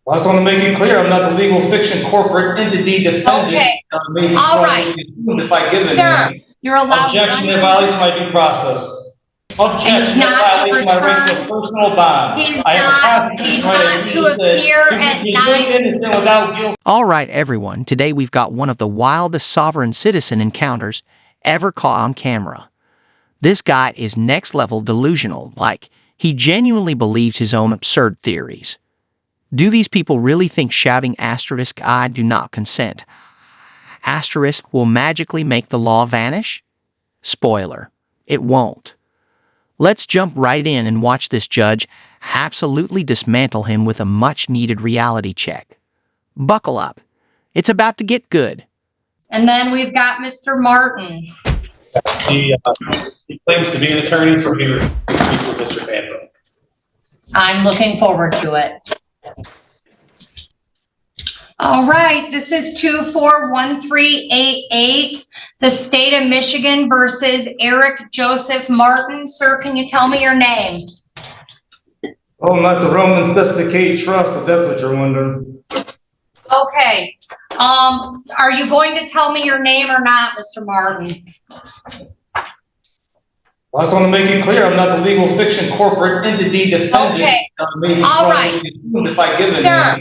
I just want to make it clear, I'm not the legal fiction corporate entity defendant. Okay. Maybe All right. if I give Sir, it you're allowed objection, one it violates my due process. Objection, not that to violates my right to a return. personal bond. He's I have a not constitutional right, as to you said, appear to at be night. innocent without guilt. All right, everyone, today we've got one of the wildest sovereign citizen encounters ever caught on camera. This guy is next-level delusional, like he genuinely believes his own absurd theories. Do these people really think shouting asterisk "I do not consent" asterisk will magically make the law vanish? Spoiler, it won't. Let's jump right in and watch this judge absolutely dismantle him with a much-needed reality check. Buckle up. It's about to get good. And then we've got Mr. Martin. He claims to be an attorney, so here we speak with Mr. Fanto. I'm looking forward to it. All right, this is 241388, the state of Michigan versus Eric Joseph Martin. Sir, can you tell me your name? Oh, not the Roman Sesticate Trust, if that's what you're wondering. Okay. Are you going to tell me your name or not, Mr. Martin? I just want to make it clear, I'm not the legal fiction corporate entity defendant. Okay. All right. If I give Sir,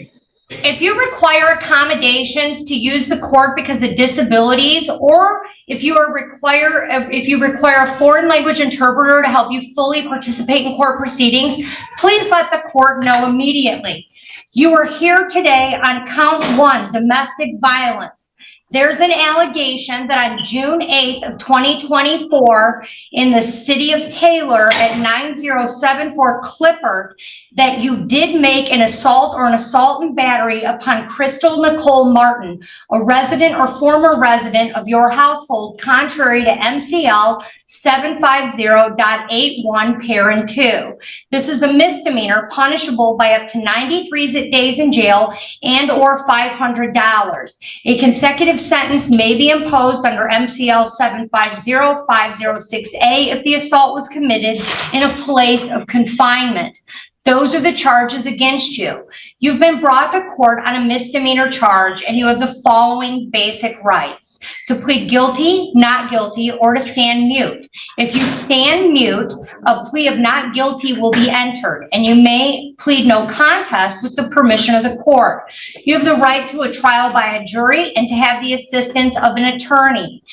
if you require accommodations to use the court because of disabilities, or if you require a foreign language interpreter to help you fully participate in court proceedings, please let the court know immediately. You are here today on count 1, domestic violence. There's an allegation that on June 8th of 2024 in the city of Taylor at 9074 Clippard that you did make an assault or an assault and battery upon Crystal Nicole Martin, a resident or former resident of your household, contrary to MCL 750.81 parent 2. This is a misdemeanor punishable by up to 93 days in jail and or $500. A consecutive sentence may be imposed under MCL 750506A if the assault was committed in a place of confinement. Those are the charges against you. You've been brought to court on a misdemeanor charge, and you have the following basic rights: to plead guilty, not guilty, or to stand mute. If you stand mute, a plea of not guilty will be entered, and you may plead no contest with the permission of the court. You have the right to a trial by a jury and to have the assistance of an attorney.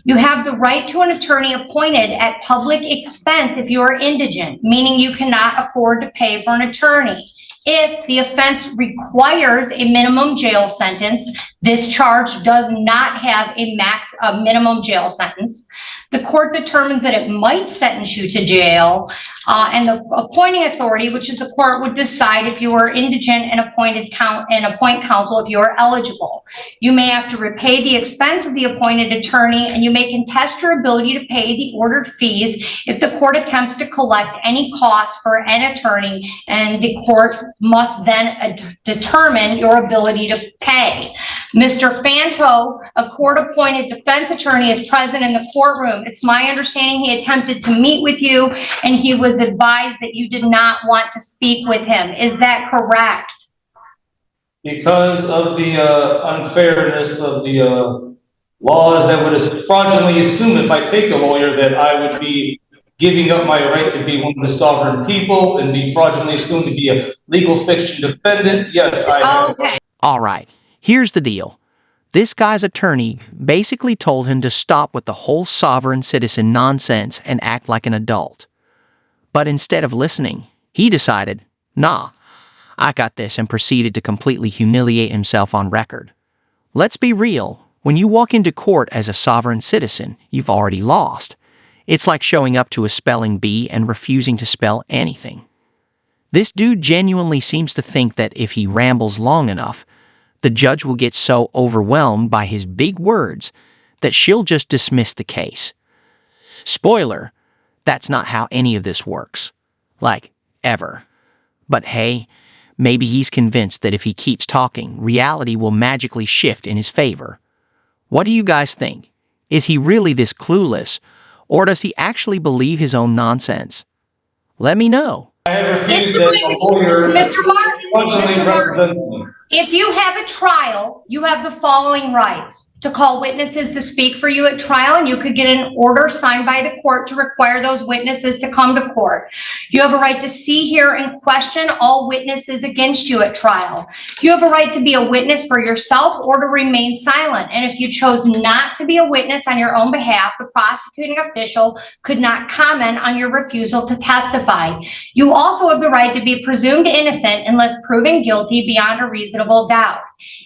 You have the right to an attorney appointed at public expense if you are indigent, meaning you cannot afford to pay for an attorney. If the offense requires a minimum jail sentence, this charge does not have a minimum jail sentence. The court determines that it might sentence you to jail, and the appointing authority, which is the court, would decide if you are indigent and appoint counsel if you are eligible. You may have to repay the expense of the appointed attorney, and you may contest your ability to pay the ordered fees if the court attempts to collect any costs for an attorney, and the court must then determine your ability to pay. Mr. Fanto, a court-appointed defense attorney, is present in the courtroom. It's my understanding he attempted to meet with you, and he was advised that you did not want to speak with him. Is that correct? Because of the unfairness of the laws that would fraudulently assume if I take a lawyer that I would be giving up my right to be one of the sovereign people and be fraudulently assumed to be a legal fiction defendant. Yes, I Okay. All right, here's the deal. This guy's attorney basically told him to stop with the whole sovereign citizen nonsense and act like an adult. But instead of listening, he decided, nah, I got this, and proceeded to completely humiliate himself on record. Let's be real, when you walk into court as a sovereign citizen, you've already lost. It's like showing up to a spelling bee and refusing to spell anything. This dude genuinely seems to think that if he rambles long enough, the judge will get so overwhelmed by his big words that she'll just dismiss the case. Spoiler, that's not how any of this works. Like, ever. But hey, maybe he's convinced that if he keeps talking, reality will magically shift in his favor. What do you guys think? Is he really this clueless, or does he actually believe his own nonsense? Let me know. have refused that a lawyer. Mr. Martin, fraudulently Mr. Martin, represented me. if you have a trial, you have the following rights: to call witnesses to speak for you at trial, and you could get an order signed by the court to require those witnesses to come to court. You have a right to see, hear, and question all witnesses against you at trial. You have a right to be a witness for yourself or to remain silent. And if you chose not to be a witness on your own behalf, the prosecuting official could not comment on your refusal to testify. You also have the right to be presumed innocent unless proven guilty beyond a reasonable doubt.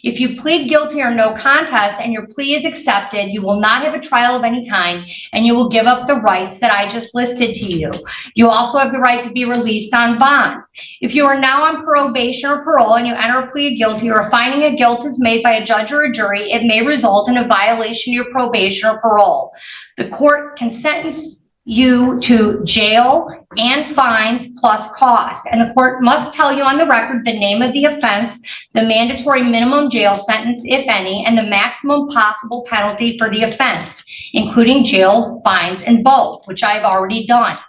If you plead guilty or no contest and your plea is accepted, you will not have a trial of any kind, and you will give up the rights that I just listed to you. You also have the right to be released on bond. If you are now on probation or parole and you enter a plea of guilty or a finding of guilt is made by a judge or a jury, it may result in a violation of your probation or parole. The court can sentence you to jail and fines plus cost. And the court must tell you on the record the name of the offense, the mandatory minimum jail sentence, if any, and the maximum possible penalty for the offense, including jail, fines, and both, which I've already done.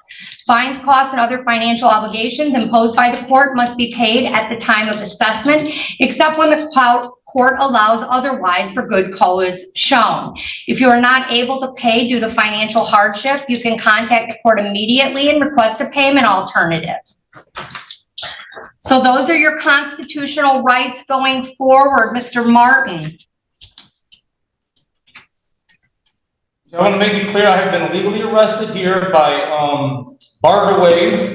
Fines, costs, and other financial obligations imposed by the court must be paid at the time of assessment, except when the court allows otherwise for good cause shown. If you are not able to pay due to financial hardship, you can contact the court immediately and request a payment alternative. So those are your constitutional rights going forward, Mr. Martin. I want to make it clear, I have been illegally arrested here by Barbara Wade,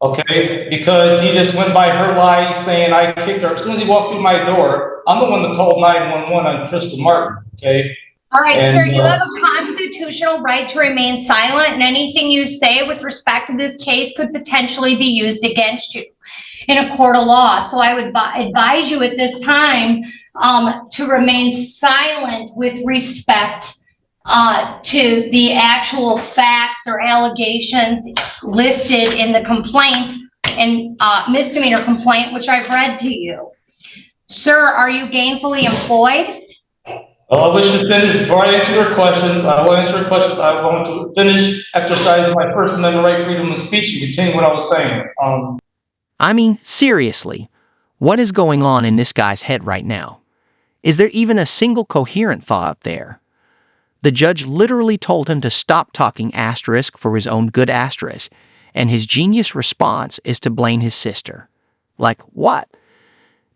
okay, because he just went by her lies saying I kicked her. As soon as he walked through my door, I'm the one that called 911 on Crystal Martin, okay? All right, And, sir, you have a constitutional right to remain silent, and anything you say with respect to this case could potentially be used against you in a court of law. So I would advise you at this time to remain silent with respect to the actual facts or allegations listed in the complaint and misdemeanor complaint, which I've read to you. Sir, are you gainfully employed? I wish to finish before I answer your questions. I will answer your questions. I want to finish exercising my First Amendment right, freedom of speech, and continue what I was saying. I mean, seriously, what is going on in this guy's head right now? Is there even a single coherent thought up there? The judge literally told him to stop talking asterisk for his own good asterisk, and his genius response is to blame his sister. Like what?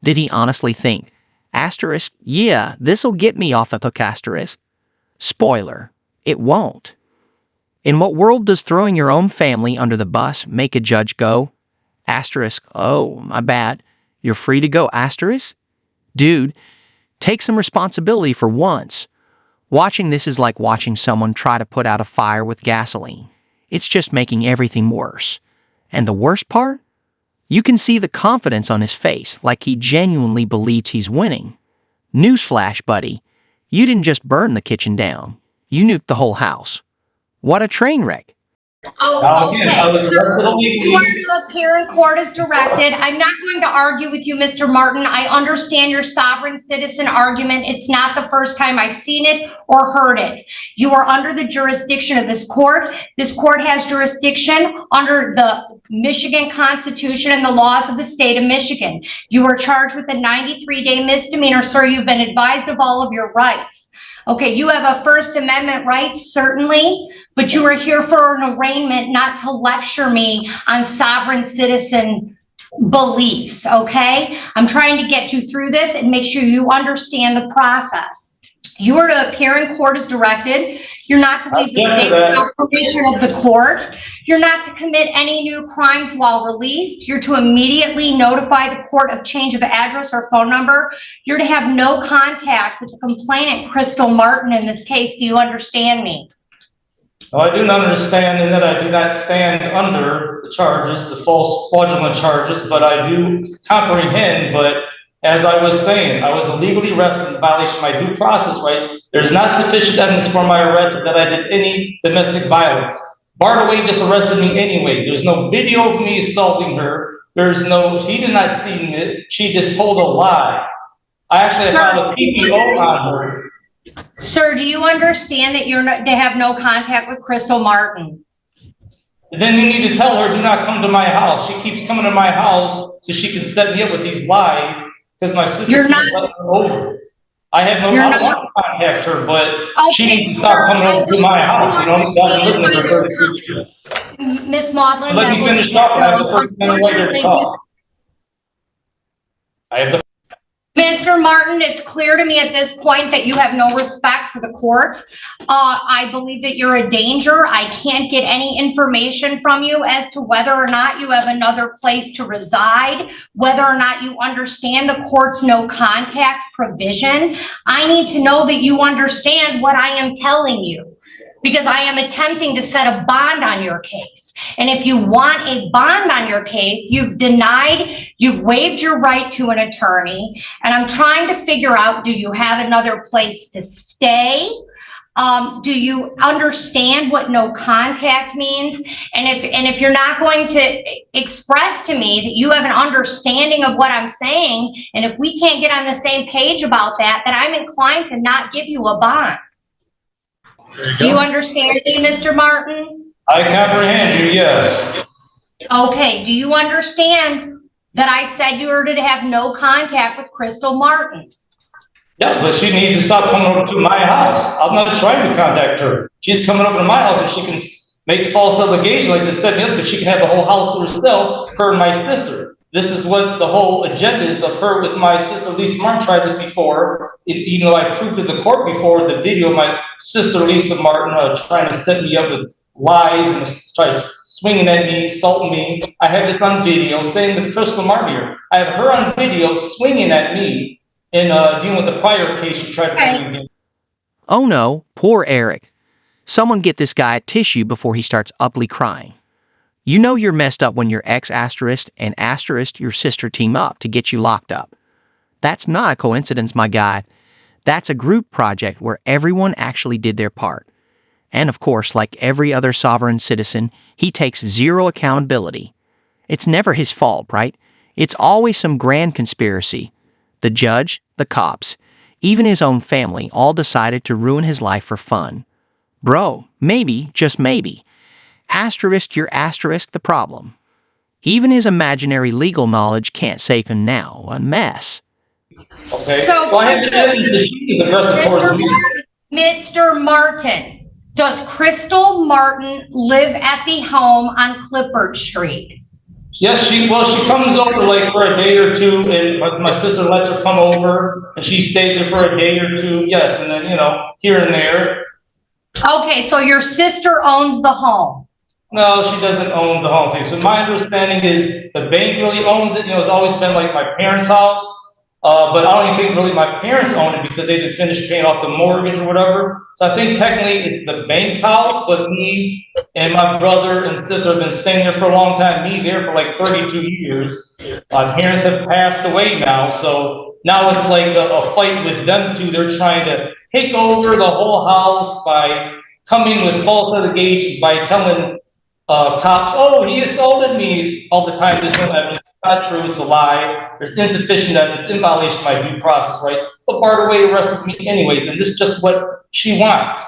Did he honestly think, asterisk, yeah, this'll get me off the hook asterisk? Spoiler, it won't. In what world does throwing your own family under the bus make a judge go, asterisk, oh, my bad, you're free to go, asterisk? Dude, take some responsibility for once. Watching this is like watching someone try to put out a fire with gasoline. It's just making everything worse. And the worst part? You can see the confidence on his face, like he genuinely believes he's winning. Newsflash, buddy. You didn't just burn the kitchen down. You nuked the whole house. What a train wreck. Oh, okay, sir, you are to appear in court as directed. I'm not going to argue with you, Mr. Martin. I understand your sovereign citizen argument. It's not the first time I've seen it or heard it. You are under the jurisdiction of this court. This court has jurisdiction under the Michigan Constitution and the laws of the state of Michigan. You are charged with a 93-day misdemeanor, sir. You've been advised of all of your rights. Okay, you have a First Amendment right, certainly, but you are here for an arraignment, not to lecture me on sovereign citizen beliefs, okay? I'm trying to get you through this and make sure you understand the process. You are to appear in court as directed. You're not to leave the state without permission of the court. You're not to commit any new crimes while released. You're to immediately notify the court of change of address or phone number. You're to have no contact with the complainant, Crystal Martin, in this case. Do you understand me? No, I do not understand in that I do not stand under the charges, the false fraudulent charges, but I do comprehend. But as I was saying, I was illegally arrested in violation of my due process rights. There's not sufficient evidence for my arrest that I did any domestic violence. Barbara Wade just arrested me anyway. There's no video of me assaulting her. He did not see it. She just told a lie. I actually filed a PPO on her. Sir, do you understand that they have no contact with Crystal Martin? then you need to tell her, do not come to my house. She keeps coming to my house so she can set me up with these lies because my sister You're keeps not- letting her over. I have no, You're I don't not- want to contact her, but she Okay, needs to stop sir, coming I over to don't my think house, you you know, I've been living with her understand for 36 years. Miss Maudlin, Let that me will finish just have talking, I have the to, first minute right here to unfortunately, talk. I have the Mr. Martin, it's clear to me at this point that you have no respect for the court. I believe that you're a danger. I can't get any information from you as to whether or not you have another place to reside, whether or not you understand the court's no contact provision. I need to know that you understand what I am telling you, because I am attempting to set a bond on your case. And if you want a bond on your case, you've waived your right to an attorney. And I'm trying to figure out, do you have another place to stay? Do you understand what no contact means? And if you're not going to express to me that you have an understanding of what I'm saying, and if we can't get on the same page about that, then I'm inclined to not give you a bond. Do you understand me, Mr. Martin? I comprehend you, yes. Okay, do you understand that I said you were to have no contact with Crystal Martin? Yes, but she needs to stop coming over to my house. I'm not trying to contact her. She's coming over to my house and she can make false allegations like to set me up so she can have the whole house to herself, her and my sister. This is what the whole agenda is of her with my sister. Lisa Martin tried this before, even though I proved to the court before the video of my sister Lisa Martin trying to set me up with lies and try swinging at me, assaulting me. I have this on video saying that Crystal Martin here. I have her on video swinging at me in dealing with the prior case she tried to bring me. Oh no, poor Eric. Someone get this guy a tissue before he starts ugly crying. You know you're messed up when your ex asterisk and asterisk your sister team up to get you locked up. That's not a coincidence, my guy. That's a group project where everyone actually did their part. And of course, like every other sovereign citizen, he takes zero accountability. It's never his fault, right? It's always some grand conspiracy. The judge, the cops, even his own family all decided to ruin his life for fun. Bro, maybe, just maybe, asterisk your asterisk the problem. Even his imaginary legal knowledge can't save him now. A mess. Okay. So, well, I have to end the sheet aggressive towards me. Mr. Martin, does Crystal Martin live at the home on Clifford Street? Yes, she comes over like for a day or two, and my sister lets her come over, and she stays there for a day or two. Yes, and then here and there. Okay, so your sister owns the home. No, she doesn't own the home thing. So my understanding is the bank really owns it. It's always been like my parents' house. But I don't even think really my parents own it because they didn't finish paying off the mortgage or whatever. So I think technically it's the bank's house, but me and my brother and sister have been staying there for a long time. Me there for like 32 years. My parents have passed away now. So now it's like a fight with them two. They're trying to take over the whole house by coming with false allegations, by telling cops, oh, he assaulted me all the time. There's no evidence. It's not true. It's a lie. There's insufficient evidence in violation of my due process rights. But Bartaway arrested me anyways, and this is just what she wants.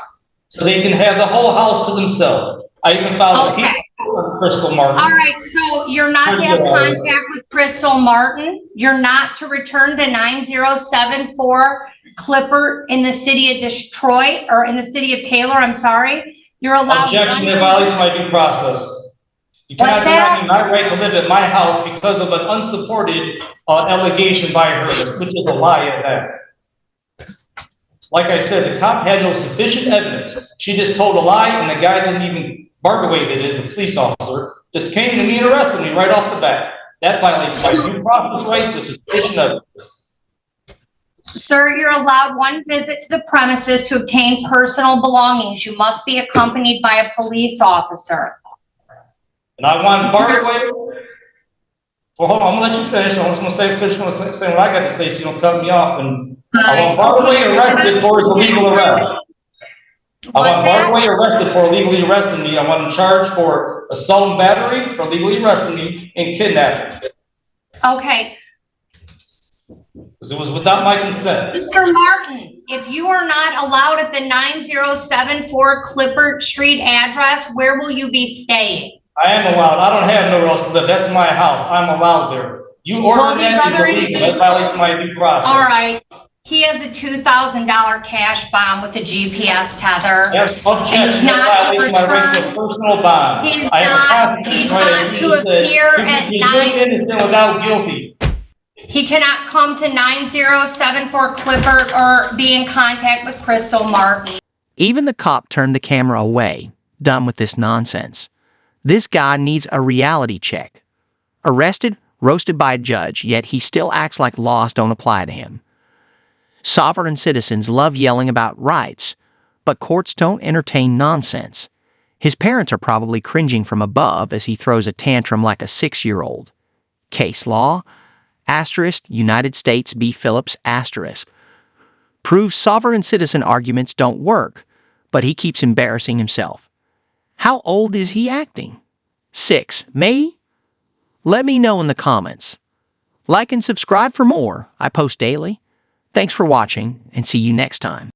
So they can have the whole house to themselves. I even filed a case on Crystal Martin. All right, so you're not to have contact with Crystal Martin. You're not to return to 9074 Clipper in the city of Detroit, or in the city of Taylor, I'm sorry. You're allowed. Objection, it violates my due process. You cannot deny me my right to live at my house because of an unsupported allegation by her, which is a lie at that. Like I said, the cop had no sufficient evidence. She just told a lie, and the guy didn't even bark away, that is, the police officer, just came to me and arrested me right off the bat. That violates my due process rights of sufficient evidence. Sir, you're allowed one visit to the premises to obtain personal belongings. You must be accompanied by a police officer. And I want Bartaway. Well, hold on, I'm gonna let you finish. I'm just gonna finish saying what I got to say so you don't cut me off. And I want Bartaway arrested for his illegal arrest. I want Bartaway arrested for illegally arresting me. I want him charged for assault and battery, for illegally arresting me, and kidnapping. Okay. Because it was without my consent. Mr. Martin, if you are not allowed at the 9074 Clifford Street address, where will you be staying? I am allowed. I don't have nowhere else to live. That's my house. I'm allowed there. You Well, ordered these that other illegal. That violates my due process. All right, he has a $2,000 cash bond with a GPS tether. That's And objection. he's That not to violates my right to a return. personal bond. He's I have a not constitutional right to appear at You night. innocent without guilty. He cannot come to 9074 Clifford or be in contact with Crystal Martin. Even the cop turned the camera away, done with this nonsense. This guy needs a reality check. Arrested, roasted by a judge, yet he still acts like laws don't apply to him. Sovereign citizens love yelling about rights, but courts don't entertain nonsense. His parents are probably cringing from above as he throws a tantrum like a 6-year-old. Case law, asterisk, United States v. Phillips, asterisk. Proves sovereign citizen arguments don't work, but he keeps embarrassing himself. How old is he acting? 6, maybe? Let me know in the comments. Like and subscribe for more. I post daily. Thanks for watching, and see you next time.